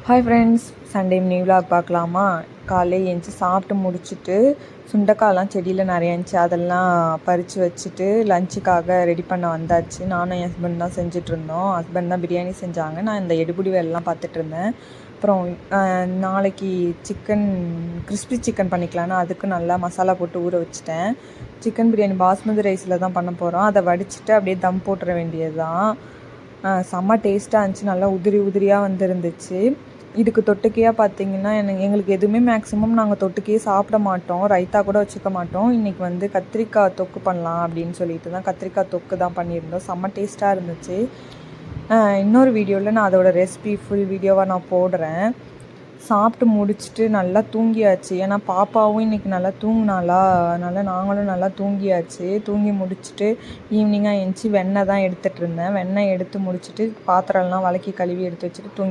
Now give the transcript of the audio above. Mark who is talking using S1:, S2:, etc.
S1: Hi friends, Sunday evening vlog பார்க்கலாமா? காலையில் எழுந்துச்சி சாப்பிட்டு முடிச்சுட்டு சுண்டைக்காயெலாம் செடியில் நிறையா இருந்துச்சு, அதெல்லாம் பறித்து வச்சுட்டு லஞ்சுக்காக ரெடி பண்ண வந்தாச்சு. நானும் என் ஹஸ்பண்ட் தான் செஞ்சிட்ருந்தோம். ஹஸ்பண்ட் தான் பிரியாணி செஞ்சாங்க, நான் இந்த எடுபிடி வேலைலாம் பார்த்துட்ருந்தேன். அப்புறம் நாளைக்கு கிறிஸ்பி சிக்கன் பண்ணிக்கலான்னு அதுக்கு நல்லா மசாலா போட்டு ஊற வச்சுட்டேன். சிக்கன் பிரியாணி பாஸ்மதி ரைஸில் தான் பண்ண போகிறோம். அதை வடிச்சிட்டு அப்படியே தம் போட்டுற வேண்டியது தான். செம்ம டேஸ்ட்டாக இருந்துச்சு, நல்லா உதிரி உதிரியாக வந்துருந்துச்சு. இதுக்கு தொட்டுக்கையாக பார்த்திங்கன்னா எங்களுக்கு எதுவுமே மேக்ஸிமம் நாங்கள் தொட்டுக்கையே சாப்பிட மாட்டோம், ரைத்தா கூட வச்சுக்க மாட்டோம். இன்றைக்கி கத்திரிக்காய் தொக்கு பண்ணலாம் அப்படின்னு சொல்லிட்டு தான் கத்திரிக்காய் தொக்கு தான் பண்ணியிருந்தோம். செம்ம டேஸ்ட்டாக இருந்துச்சு. இன்னொரு வீடியோவில் நான் அதோடய ரெசிபி ஃபுல் வீடியோவாக நான் போடுறேன். சாப்பிட்டு முடிச்சுட்டு நல்லா தூங்கியாச்சு, ஏன்னா பாப்பாவும் இன்றைக்கி நல்லா தூங்கினாலா, அதனால் நாங்களும் நல்லா தூங்கியாச்சு. தூங்கி முடிச்சுட்டு ஈவினிங்காக எழுந்துச்சி வெண்ணெய் தான் எடுத்துகிட்டு இருந்தேன். வெண்ணெய் எடுத்து முடிச்சுட்டு பாத்திரம்லாம் வளக்கி கழுவி எடுத்து வச்சுட்டு